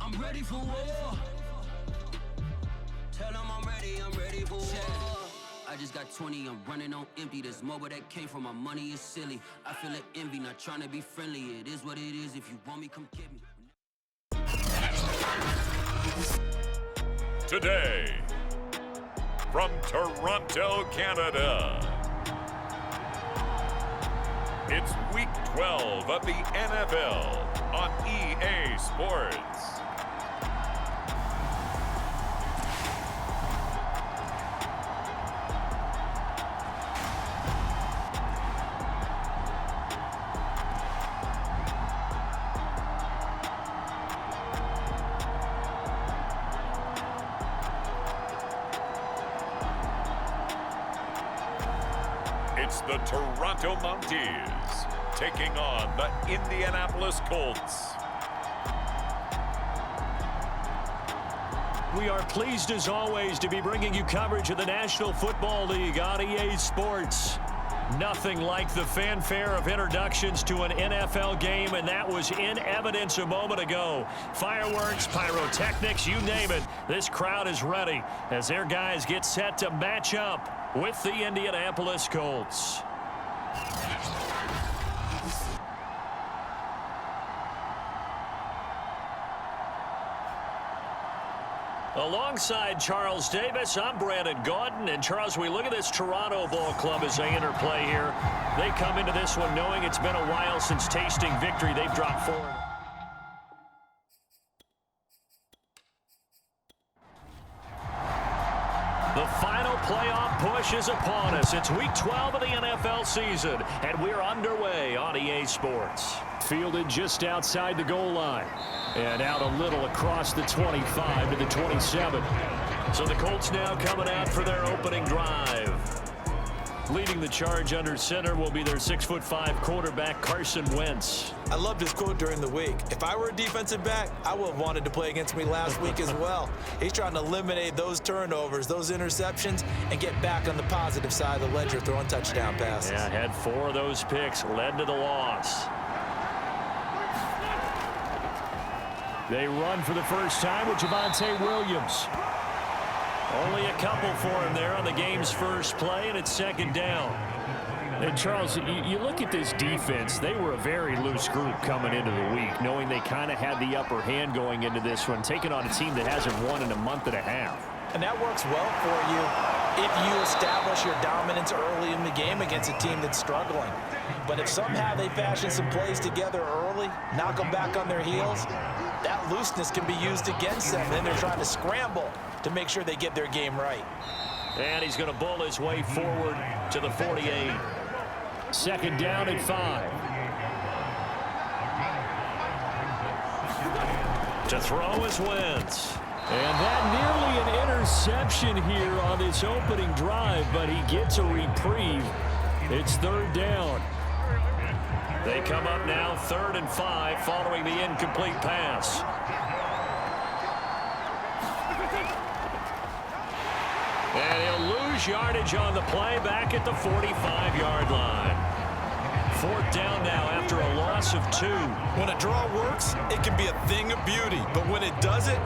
I'm ready for war. Tell them I'm ready for war. I just got 20, I'm running on empty. This mobile that came from my money is silly. I feel like envy, not trying to be friendly. It is what it is, if you want me, come get me. Today, from Toronto, Canada, it's Week 12 of the NFL on EA Sports. It's the Toronto Mounties taking on the Indianapolis Colts. We are pleased as always to be bringing you coverage of the National Football League on EA Sports. Nothing like the fanfare of introductions to an NFL game, and that was in evidence a moment ago. Fireworks, pyrotechnics, you name it. This crowd is ready as their guys get set to match up with the Indianapolis Colts. Alongside Charles Davis, I'm Brandon Gaudin. And Charles, we look at this Toronto ball club as they interplay here. They come into this one knowing it's been a while since tasting victory. They've dropped forward. The final playoff push is upon us. It's Week 12 of the NFL season, and we're underway on EA Sports. Fielded just outside the goal line. And out a little across the 25 to the 27. So the Colts now coming out for their opening drive. Leading the charge under center will be their 6'5" quarterback, Carson Wentz. I loved his quote during the week. If I were a defensive back, I would have wanted to play against me last week as well. He's trying to eliminate those turnovers, those interceptions, and get back on the positive side of the ledger, throwing touchdown passes. Yeah, had 4 of those picks, led to the loss. They run for the first time with Javonte Williams. Only a couple for him there on the game's first play, and it's second down. And Charles, you look at this defense, they were a very loose group coming into the week, knowing they kind of had the upper hand going into this one, taking on a team that hasn't won in a month and a half. And that works well for you if you establish your dominance early in the game against a team that's struggling. But if somehow they fashion some plays together early, knock them back on their heels, that looseness can be used against them. Then they're trying to scramble to make sure they get their game right. And he's going to bull his way forward to the 48. Second down at 5. To throw is Wentz. And that nearly an interception here on this opening drive, but he gets a reprieve. It's third down. They come up now 3rd and 5 following the incomplete pass. And he'll lose yardage on the play back at the 45-yard line. 4th down now after a loss of 2. When a draw works, it can be a thing of beauty. But when it doesn't,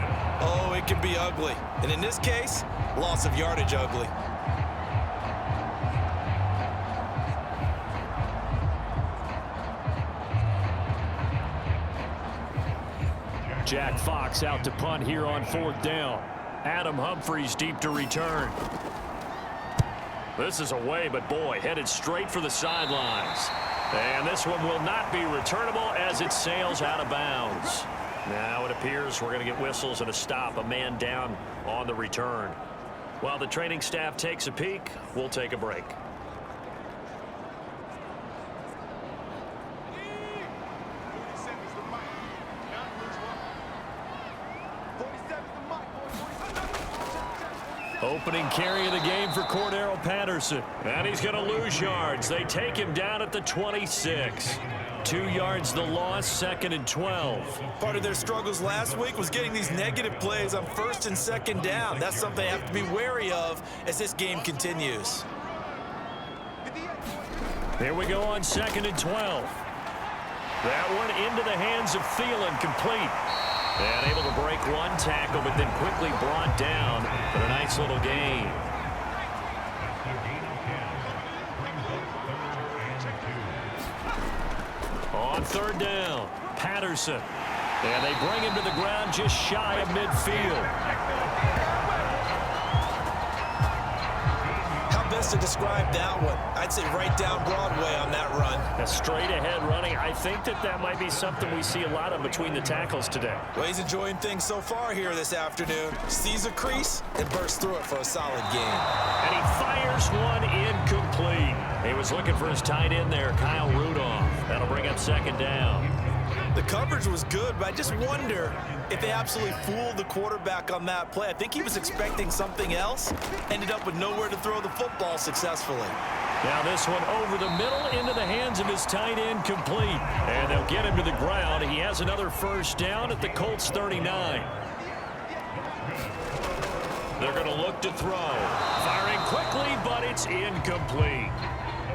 oh, it can be ugly. And in this case, loss of yardage ugly. Jack Fox out to punt here on 4th down. Adam Humphries deep to return. This is away, but boy, headed straight for the sidelines. And this one will not be returnable as it sails out of bounds. Now it appears we're going to get whistles and a stop, a man down on the return. While the training staff takes a peek, we'll take a break. Opening carry of the game for Cordero Patterson. And he's going to lose yards. They take him down at the 26. 2 yards the loss, 2nd and 12. Part of their struggles last week was getting these negative plays on 1st and 2nd down. That's something they have to be wary of as this game continues. Here we go on 2nd and 12. That one into the hands of Thielen, complete. And able to break one tackle, but then quickly brought down for a nice little gain. On third down, Patterson. And they bring him to the ground just shy of midfield. How best to describe that one? I'd say right down Broadway on that run. A straight-ahead running. I think that might be something we see a lot of between the tackles today. Well, he's enjoying things so far here this afternoon. Sees a crease and bursts through it for a solid gain. And he fires one incomplete. He was looking for his tight end there, Kyle Rudolph. That'll bring up second down. The coverage was good, but I just wonder if they absolutely fooled the quarterback on that play. I think he was expecting something else. Ended up with nowhere to throw the football successfully. Now this one over the middle into the hands of his tight end, complete. And they'll get him to the ground. He has another first down at the Colts 39. They're going to look to throw. Firing quickly, but it's incomplete.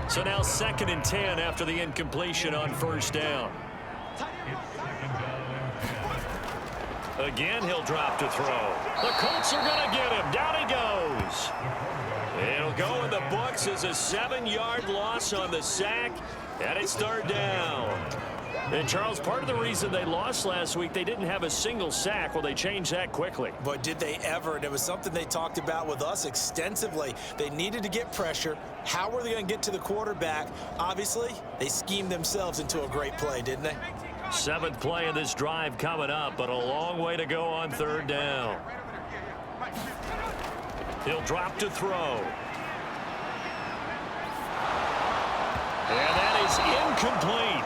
So now 2nd and 10 after the incompletion on first down. Again, he'll drop to throw. The Colts are going to get him. Down he goes. It'll go in the books as a 7-yard loss on the sack, and it's third down. And, Charles, part of the reason they lost last week, they didn't have a single sack. Well, they changed that quickly. But did they ever? And it was something they talked about with us extensively. They needed to get pressure. How were they going to get to the quarterback? Obviously, they schemed themselves into a great play, didn't they? 7th play of this drive coming up, but a long way to go on third down. He'll drop to throw. And that is incomplete.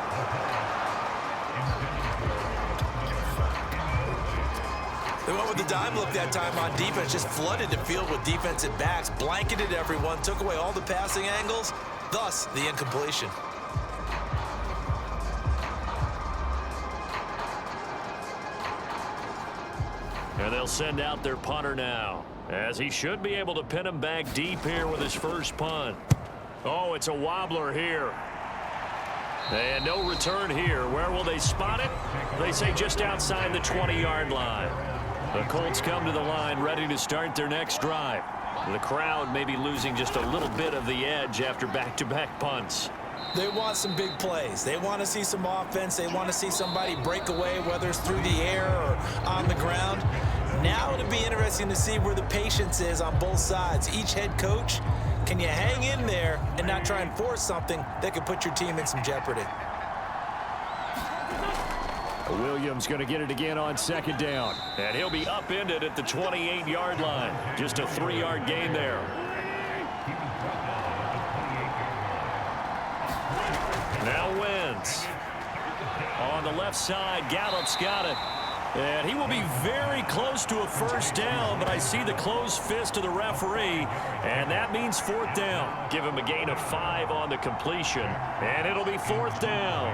They went with the dime look that time on defense, just flooded the field with defensive backs, blanketed everyone, took away all the passing angles, thus the incompletion. And they'll send out their punter now, as he should be able to pin him back deep here with his first punt. Oh, it's a wobbler here. And no return here. Where will they spot it? They say just outside the 20-yard line. The Colts come to the line ready to start their next drive. The crowd may be losing just a little bit of the edge after back-to-back punts. They want some big plays. They want to see some offense. They want to see somebody break away, whether it's through the air or on the ground. Now it'll be interesting to see where the patience is on both sides. Each head coach, can you hang in there and not try and force something that could put your team in some jeopardy? Williams going to get it again on second down. And he'll be upended at the 28-yard line. Just a 3-yard gain there. Now Wentz. On the left side, Gallup's got it. And he will be very close to a first down, but I see the closed fist of the referee, and that means 4th down. Give him a gain of 5 on the completion, and it'll be 4th down.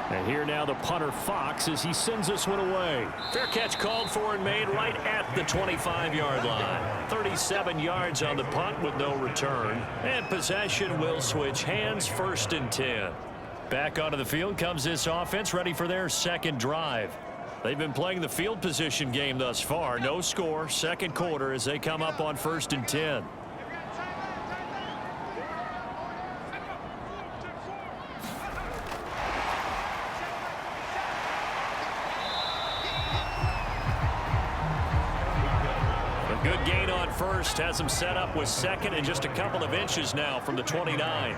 And here now the punter, Fox, as he sends this one away. Fair catch called for and made right at the 25-yard line. 37 yards on the punt with no return. And possession will switch hands, 1st and 10. Back onto the field comes this offense, ready for their second drive. They've been playing the field position game thus far. No score, second quarter as they come up on 1st and 10. Good gain on first, has him set up with 2nd and just a couple of inches now from the 29.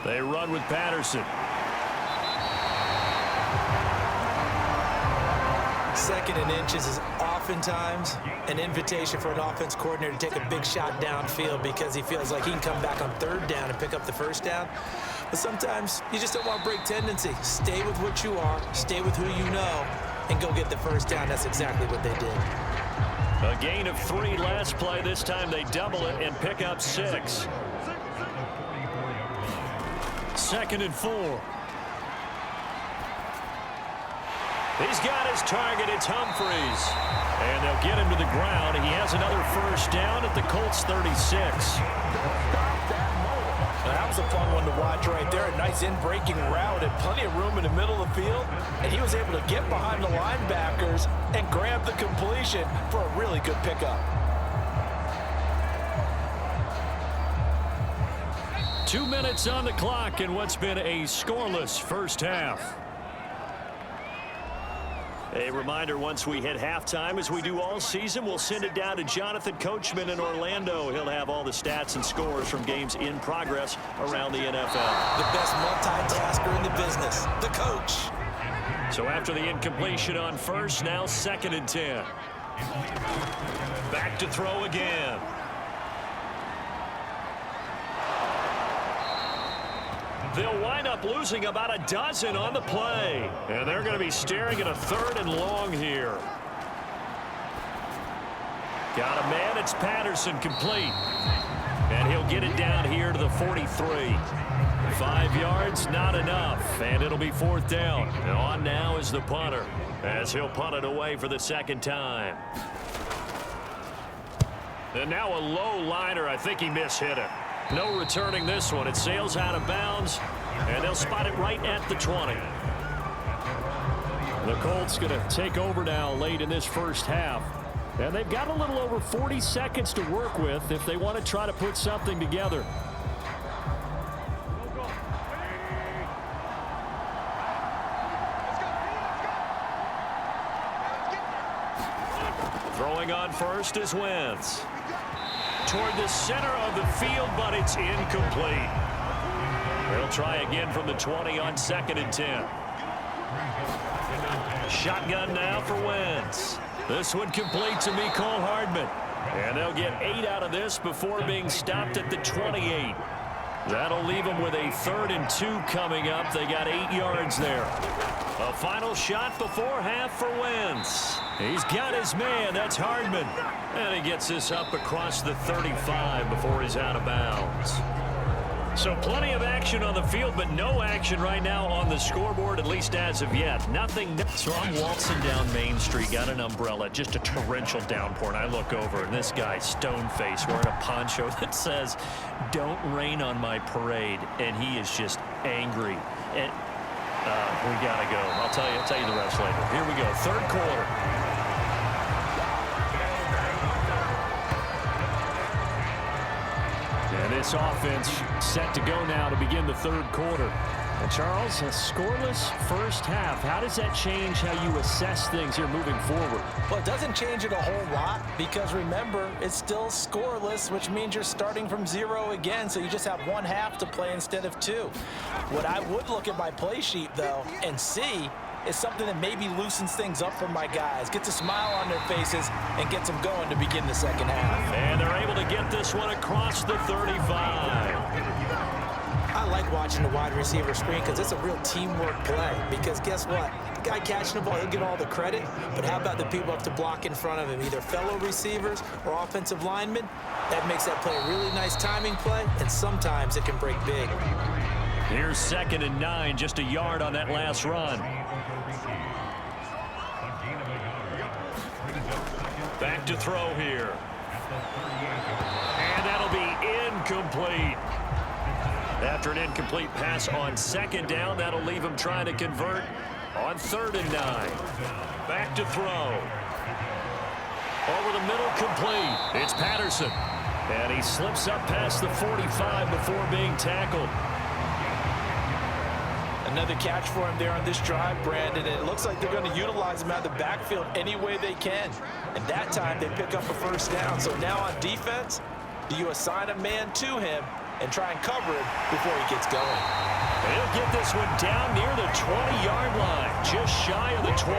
They run with Patterson. 2nd and inches is oftentimes an invitation for an offense coordinator to take a big shot downfield because he feels like he can come back on 3rd down and pick up the first down. But sometimes you just don't want to break tendency. Stay with what you are, stay with who you know, and go get the first down. That's exactly what they did. A gain of 3 last play. This time they double it and pick up 6. 2nd and 4. He's got his target. It's Humphries. And they'll get him to the ground. He has another first down at the Colts 36. That was a fun one to watch right there. A nice nice in-breaking route and plenty of room in the middle of the field, and he was able to get behind the linebackers and grab the completion for a really good pickup. 2 minutes on the clock in what's been a scoreless first half. A reminder, once we hit halftime, as we do all season, we'll send it down to Jonathan Coachman in Orlando. He'll have all the stats and scores from games in progress around the NFL. The best multitasker in the business, the coach. So after the incompletion on first, now 2nd and 10. Back to throw again. They'll wind up losing about a dozen on the play. And they're going to be staring at a 3rd and long here. Got a man. It's Patterson, complete. And he'll get it down here to the 43. 5 yards, not enough. And it'll be 4th down. And on now is the punter, as he'll punt it away for the 2nd time. And now a low liner. I think he mishit it. No returning this one. It sails out of bounds, and they'll spot it right at the 20. The Colts going to take over now late in this first half. And they've got a little over 40 seconds to work with if they want to try to put something together. Throwing on first is Wentz. Toward the center of the field, but it's incomplete. They'll try again from the 20 on 2nd and 10. Shotgun now for Wentz. This one complete to Mecole Hardman. And they'll get 8 out of this before being stopped at the 28. That'll leave them with a 3rd and 2 coming up. They got 8 yards there. A final shot before half for Wentz. He's got his man. That's Hardman. And he gets this up across the 35 before he's out of bounds. So plenty of action on the field, but no action right now on the scoreboard, at least as of yet. Nothing. So I'm waltzing down Main Street, got an umbrella, just a torrential downpour, and I look over, and this guy, stone-faced, wearing a poncho that says, "Don't rain on my parade," and he is just angry. And we got to go. I'll tell you the rest later. Here we go, 3rd quarter. And this offense set to go now to begin the 3rd quarter. And Charles, a scoreless first half. How does that change how you assess things here moving forward? Well, it doesn't change it a whole lot because, remember, it's still scoreless, which means you're starting from 0 again, so you just have 1 half to play instead of 2. What I would look at my play sheet, though, and see is something that maybe loosens things up for my guys, gets a smile on their faces, and gets them going to begin the 2nd half. And they're able to get this one across the 35. I like watching the wide receiver screen because it's a real teamwork play. Because guess what? The guy catching the ball, he'll get all the credit. But how about the people up to block in front of him, either fellow receivers or offensive linemen? That makes that play a really nice timing play, and sometimes it can break big. Here's 2nd and 9, just a yard on that last run. Back to throw here. And that'll be incomplete. After an incomplete pass on 2nd down, that'll leave him trying to convert on 3rd and 9. Back to throw. Over the middle, complete. It's Patterson. And he slips up past the 45 before being tackled. Another catch for him there on this drive, Brandon. And it looks like they're going to utilize him out of the backfield any way they can. And that time, they pick up a 1st down. So now on defense, do you assign a man to him and try and cover him before he gets going? And he'll get this one down near the 20-yard line, just shy of the 20.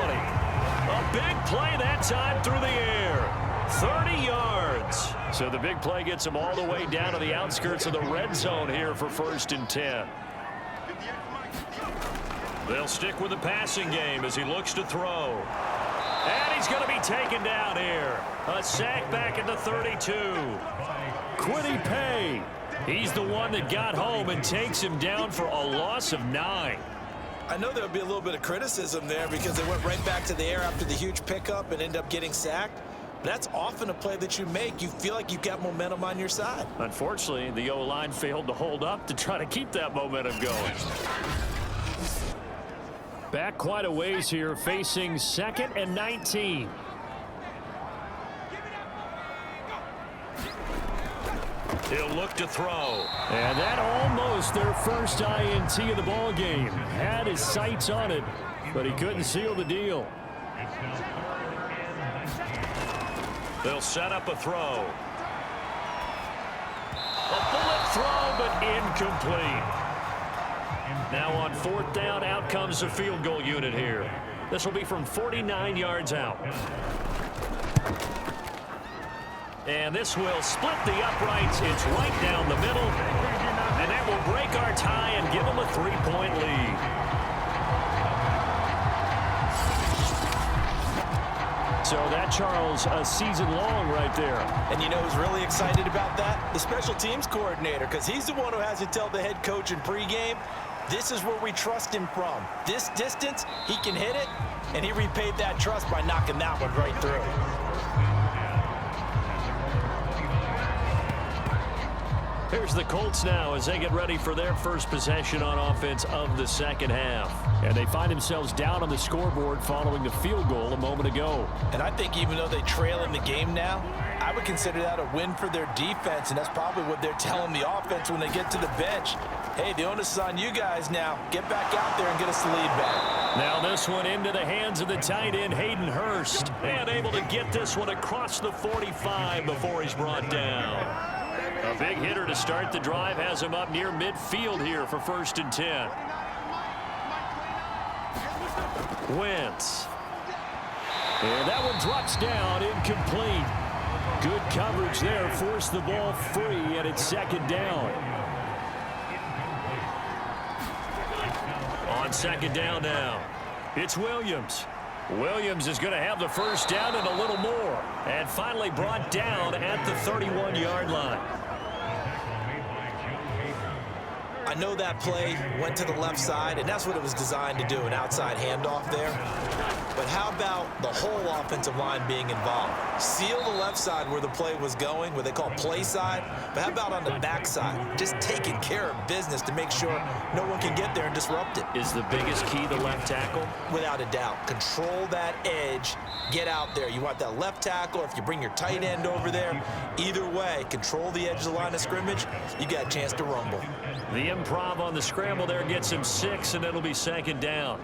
A big play that time through the air. 30 yards. So the big play gets him all the way down to the outskirts of the red zone here for 1st and 10. They'll stick with the passing game as he looks to throw. And he's going to be taken down here. A sack back at the 32. Kwity Paye. He's the one that got home and takes him down for a loss of 9. I know there'll be a little bit of criticism there because they went right back to the air after the huge pickup and ended up getting sacked. That's often a play that you make. You feel like you've got momentum on your side. Unfortunately, the O-line failed to hold up to try to keep that momentum going. Back quite a ways here, facing 2nd and 19. He'll look to throw. And that almost their first INT of the ball game. Had his sights on it, but he couldn't seal the deal. They'll set up a throw. A bullet throw, but incomplete. Now on 4th down, out comes the field goal unit here. This will be from 49 yards out. And this will split the uprights. It's right down the middle. And that will break our tie and give them a 3-point lead. So that, Charles, a season long right there. And you know who's really excited about that? The special teams coordinator, because he's the one who has to tell the head coach in pregame, this is where we trust him from. This distance, he can hit it, and he repaid that trust by knocking that one right through. Here's the Colts now as they get ready for their first possession on offense of the second half. And they find themselves down on the scoreboard following the field goal a moment ago. And I think even though they trail in the game now, I would consider that a win for their defense, and that's probably what they're telling the offense when they get to the bench. Hey, the onus is on you guys now. Get back out there and get us the lead back. Now this one into the hands of the tight end, Hayden Hurst. And able to get this one across the 45 before he's brought down. A big hitter to start the drive has him up near midfield here for 1st and 10. Wentz. And that one drops down, incomplete. Good coverage there, forced the ball free, and it's 2nd down. On 2nd down now, it's Williams. Williams is going to have the first down and a little more. And finally brought down at the 31-yard line. I know that play went to the left side, and that's what it was designed to do, an outside handoff there. But how about the whole offensive line being involved? Seal the left side where the play was going, what they call play side. But how about on the back side? Just taking care of business to make sure no one can get there and disrupt it. Is the biggest key the left tackle? Without a doubt. Control that edge. Get out there. You want that left tackle, or if you bring your tight end over there, either way, control the edge of the line of scrimmage, you got a chance to rumble. The improv on the scramble there gets him 6, and it'll be 2nd down.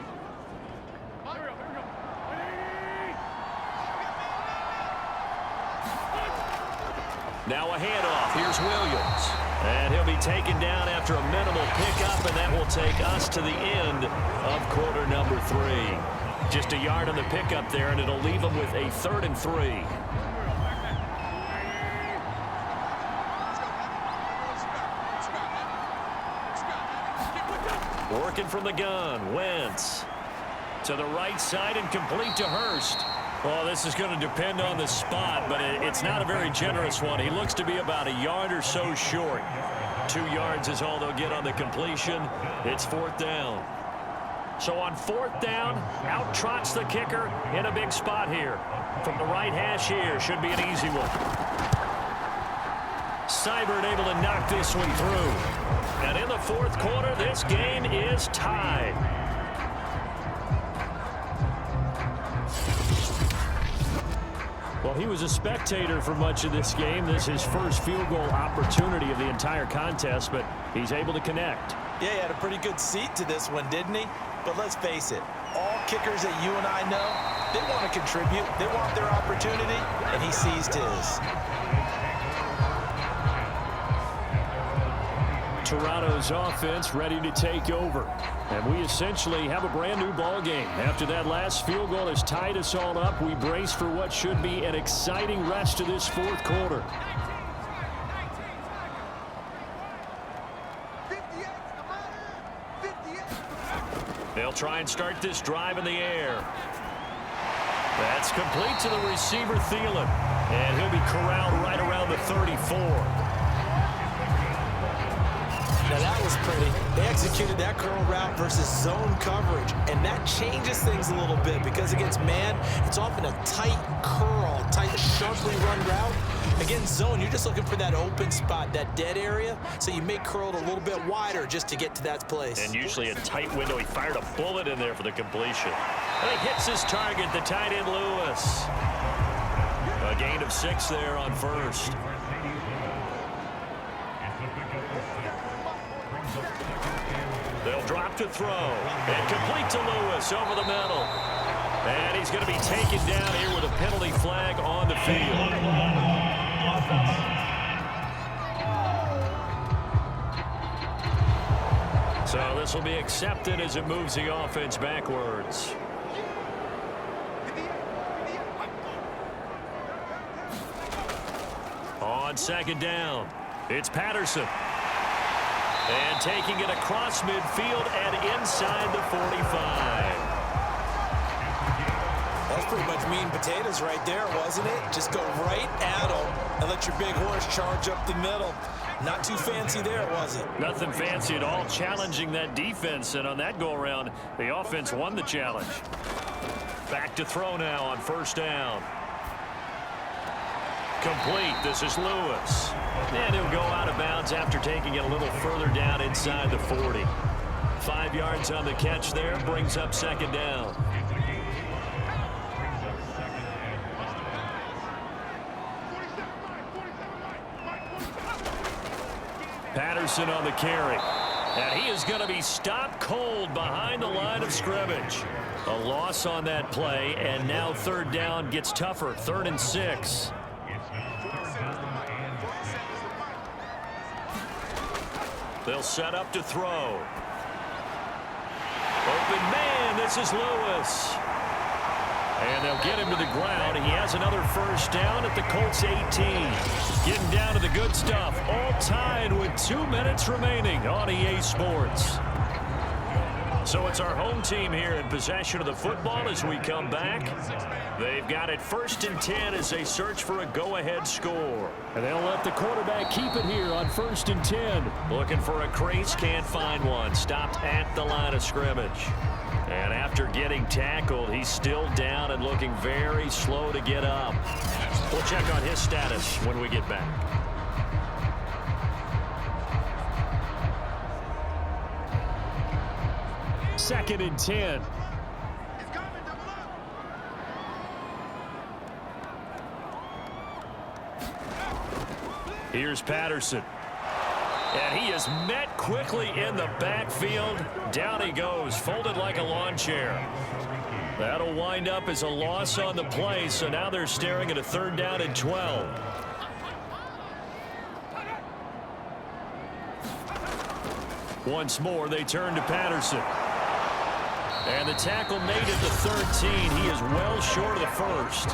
Now a handoff. Here's Williams. And he'll be taken down after a minimal pickup, and that will take us to the end of quarter number 3. Just a yard on the pickup there, and it'll leave them with a 3rd and 3. Working from the gun, Wentz. To the right side and complete to Hurst. Well, this is going to depend on the spot, but it's not a very generous one. He looks to be about a yard or so short. 2 yards is all they'll get on the completion. It's 4th down. So on 4th down, out trots the kicker in a big spot here. From the right hash here, should be an easy one. Seibert able to knock this one through. And in the 4th quarter, this game is tied. Well, he was a spectator for much of this game. This is his first field goal opportunity of the entire contest, but he's able to connect. Yeah, he had a pretty good seat to this one, didn't he? But let's face it, all kickers that you and I know, they want to contribute. They want their opportunity, and he seized his. Toronto's offense ready to take over. And we essentially have a brand new ball game. After that last field goal has tied us all up, we brace for what should be an exciting rest of this 4th quarter. They'll try and start this drive in the air. That's complete to the receiver, Thielen. And he'll be corralled right around the 34. Now that was pretty. They executed that curl route versus zone coverage, and that changes things a little bit because against man, it's often a tight curl, tight, sharply run route. Against zone, you're just looking for that open spot, that dead area, so you make curled a little bit wider just to get to that place. And usually a tight window. He fired a bullet in there for the completion. And he hits his target, the tight end Lewis. A gain of 6 there on first. They'll drop to throw. And complete to Lewis over the middle. And he's going to be taken down here with a penalty flag on the field. So this will be accepted as it moves the offense backwards. On second down, it's Patterson. And taking it across midfield and inside the 45. That's pretty much meat and potatoes right there, wasn't it? Just go right at them and let your big horse charge up the middle. Not too fancy there, was it? Nothing fancy at all, challenging that defense, and on that go-around, the offense won the challenge. Back to throw now on first down. Complete. This is Lewis. And he'll go out of bounds after taking it a little further down inside the 40. 5 yards on the catch there, brings up second down. Patterson on the carry. And he is going to be stopped cold behind the line of scrimmage. A loss on that play, and now third down gets tougher. 3rd and 6. They'll set up to throw. Open man, this is Lewis. And they'll get him to the ground. He has another first down at the Colts 18. Getting down to the good stuff. All tied with 2 minutes remaining on EA Sports. So it's our home team here in possession of the football as we come back. They've got it 1st and 10 as they search for a go-ahead score. And they'll let the quarterback keep it here on 1st and 10. Looking for a crease, can't find one. Stopped at the line of scrimmage. And after getting tackled, he's still down and looking very slow to get up. We'll check on his status when we get back. Second and 10. Here's Patterson. And he is met quickly in the backfield. Down he goes, folded like a lawn chair. That'll wind up as a loss on the play, so now they're staring at a 3rd down and 12. Once more, they turn to Patterson. And the tackle made at the 13. He is well short of the first.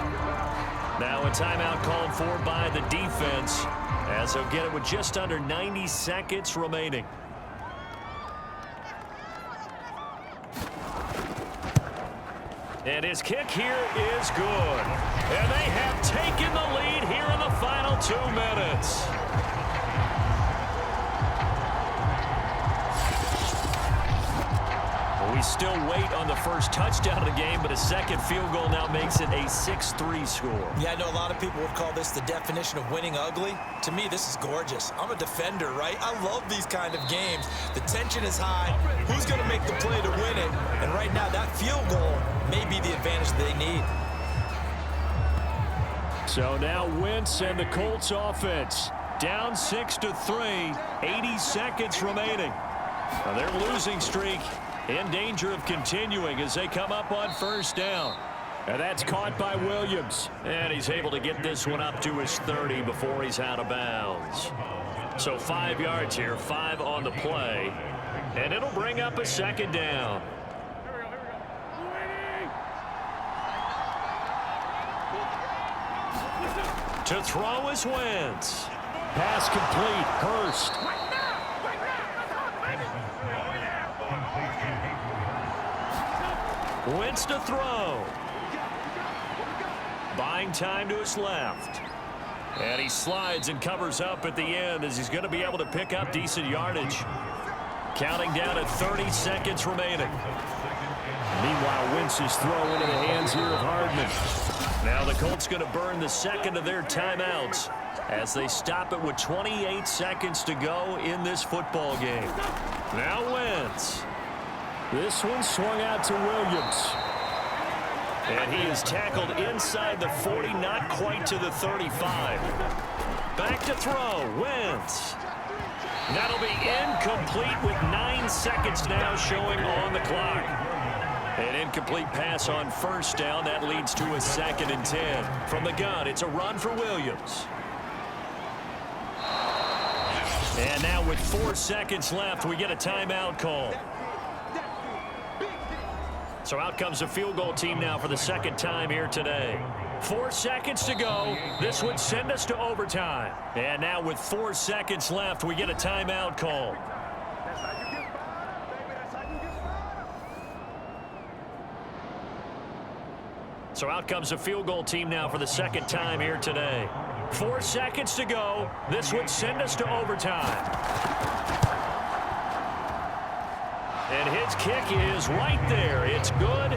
Now a timeout called for by the defense, as they'll get it with just under 90 seconds remaining. And his kick here is good. And they have taken the lead here in the final 2 minutes. We still wait on the first touchdown of the game, but a second field goal now makes it a 6-3 score. Yeah, I know a lot of people would call this the definition of winning ugly. To me, this is gorgeous. I'm a defender, right? I love these kind of games. The tension is high. Who's going to make the play to win it? And right now, that field goal may be the advantage they need. So now Wentz and the Colts offense down 6-3, 80 seconds remaining. Now their losing streak in danger of continuing as they come up on first down. And that's caught by Williams. And he's able to get this one up to his 30 before he's out of bounds. So 5 yards here, 5 on the play. And it'll bring up a second down. To throw is Wentz. Pass complete. Hurst. Wentz to throw. Buying time to his left. And he slides and covers up at the end as he's going to be able to pick up decent yardage. Counting down at 30 seconds remaining. Meanwhile, Wentz's throw into the hands here of Hardman. Now the Colts going to burn the second of their timeouts as they stop it with 28 seconds to go in this football game. Now Wentz. This one swung out to Williams. And he is tackled inside the 40, not quite to the 35. Back to throw, Wentz. That'll be incomplete with 9 seconds now showing on the clock. An incomplete pass on first down. That leads to a 2nd and 10. From the gun, it's a run for Williams. And now with 4 seconds left, we get a timeout call. So out comes the field goal team now for the second time here today. 4 seconds to go. This would send us to overtime. And now with 4 seconds left, we get a timeout call. So out comes the field goal team now for the second time here today. 4 seconds to go. This would send us to overtime. And his kick is right there. It's good.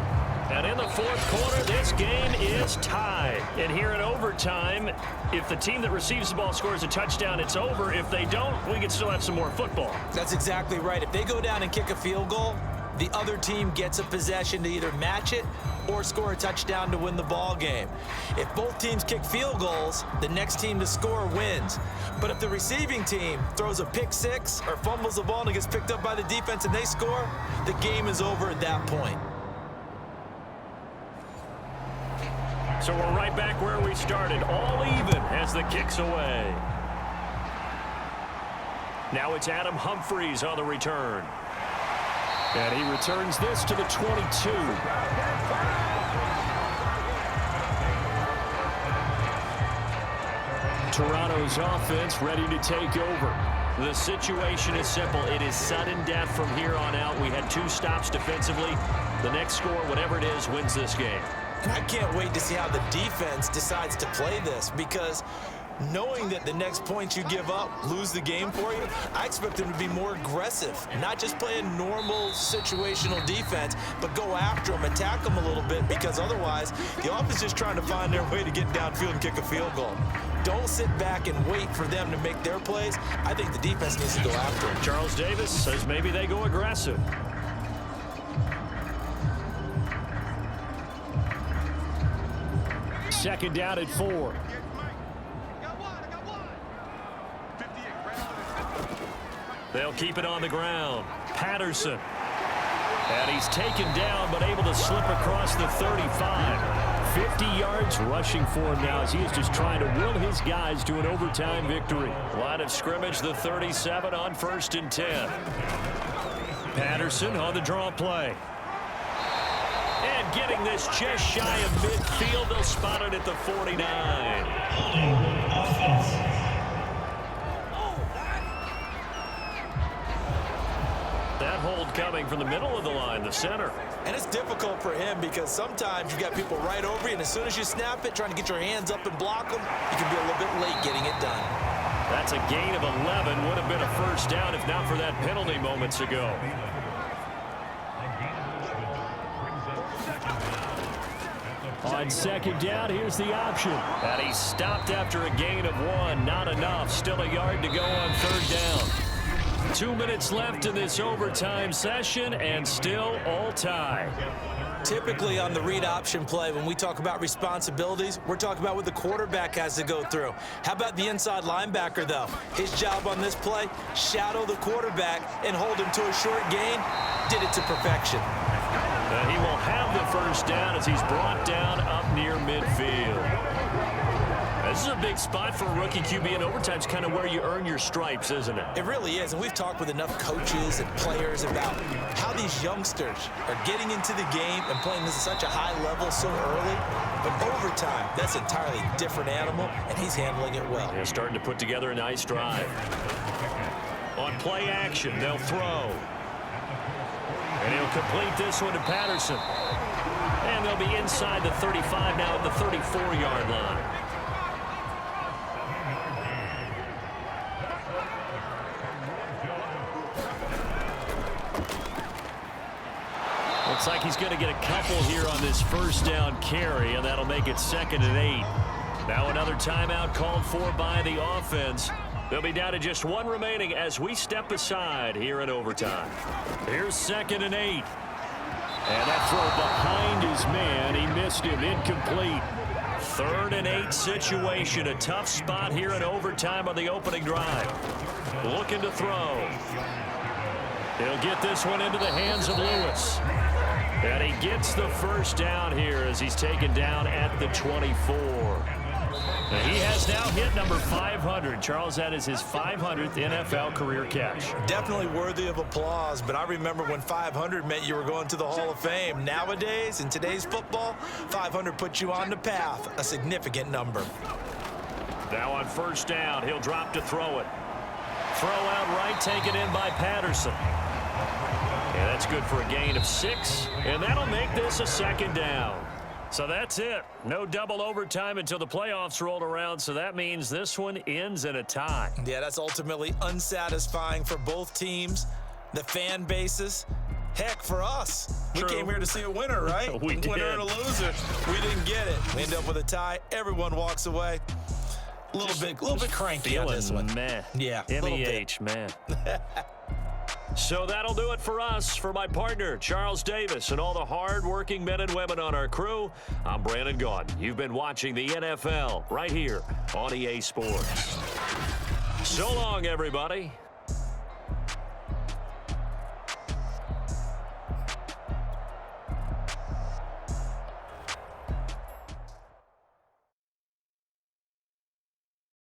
And in the fourth quarter, this game is tied. And here in overtime, if the team that receives the ball scores a touchdown, it's over. If they don't, we can still have some more football. That's exactly right. If they go down and kick a field goal, the other team gets a possession to either match it or score a touchdown to win the ball game. If both teams kick field goals, the next team to score wins. But if the receiving team throws a pick six or fumbles the ball and it gets picked up by the defense and they score, the game is over at that point. So we're right back where we started, all even as the kick's away. Now it's Adam Humphries on the return. And he returns this to the 22. Toronto's offense ready to take over. The situation is simple. It is sudden death from here on out. We had 2 stops defensively. The next score, whatever it is, wins this game. And I can't wait to see how the defense decides to play this, because knowing that the next points you give up lose the game for you, I expect them to be more aggressive, not just play a normal situational defense, but go after them, attack them a little bit, because otherwise the offense is just trying to find their way to get downfield and kick a field goal. Don't sit back and wait for them to make their plays. I think the defense needs to go after them. Charles Davis says maybe they go aggressive. Second down at 4. They'll keep it on the ground. Patterson. And he's taken down, but able to slip across the 35. 50 yards rushing for him now as he is just trying to will his guys to an overtime victory. Line of scrimmage, the 37 on 1st and 10. Patterson on the draw play. And getting this just shy of midfield, they'll spot it at the 49. That hold coming from the middle of the line, the center. And it's difficult for him because sometimes you got people right over you, and as soon as you snap it, trying to get your hands up and block them, you can be a little bit late getting it done. That's a gain of 11. Would have been a first down if not for that penalty moments ago. On second down, here's the option. And he stopped after a gain of 1. Not enough. Still a yard to go on 3rd down. 2 minutes left in this overtime session, and still all tied. Typically on the read option play, when we talk about responsibilities, we're talking about what the quarterback has to go through. How about the inside linebacker, though? His job on this play, shadow the quarterback and hold him to a short gain. Did it to perfection. And he will have the first down as he's brought down up near midfield. This is a big spot for a rookie QB in overtime. It's kind of where you earn your stripes, isn't it? It really is, and we've talked with enough coaches and players about how these youngsters are getting into the game and playing this at such a high level so early. But overtime, that's an entirely different animal, and he's handling it well. They're starting to put together a nice drive. On play action, they'll throw. And he'll complete this one to Patterson. And they'll be inside the 35 now at the 34-yard line. Looks like he's going to get a couple here on this first down carry, and that'll make it 2nd and 8. Now another timeout called for by the offense. They'll be down to just one remaining as we step aside here in overtime. Here's 2nd and 8. And that throw behind his man. He missed him. Incomplete. 3rd and 8 situation. A tough spot here in overtime on the opening drive. Looking to throw. He'll get this one into the hands of Lewis. And he gets the first down here as he's taken down at the 24. Now he has now hit number 500. Charles, that is his 500th NFL career catch. Definitely worthy of applause, but I remember when 500 meant you were going to the Hall of Fame. Nowadays, in today's football, 500 puts you on the path, a significant number. Now on first down, he'll drop to throw it. Throw out right, taken in by Patterson. And that's good for a gain of 6, and that'll make this a 2nd down. So that's it. No double overtime until the playoffs rolled around, so that means this one ends in a tie. Yeah, that's ultimately unsatisfying for both teams, the fan bases. Heck, for us. True. We came here to see a winner, right? We did. Winner and a loser. We didn't get it. We end up with a tie. Everyone walks away. A little bit cranky on this one. Meh. Yeah, MEH, man. So that'll do it for us. For my partner, Charles Davis, and all the hard-working men and women on our crew, I'm Brandon Gaudin. You've been watching the NFL right here on EA Sports. So long, everybody.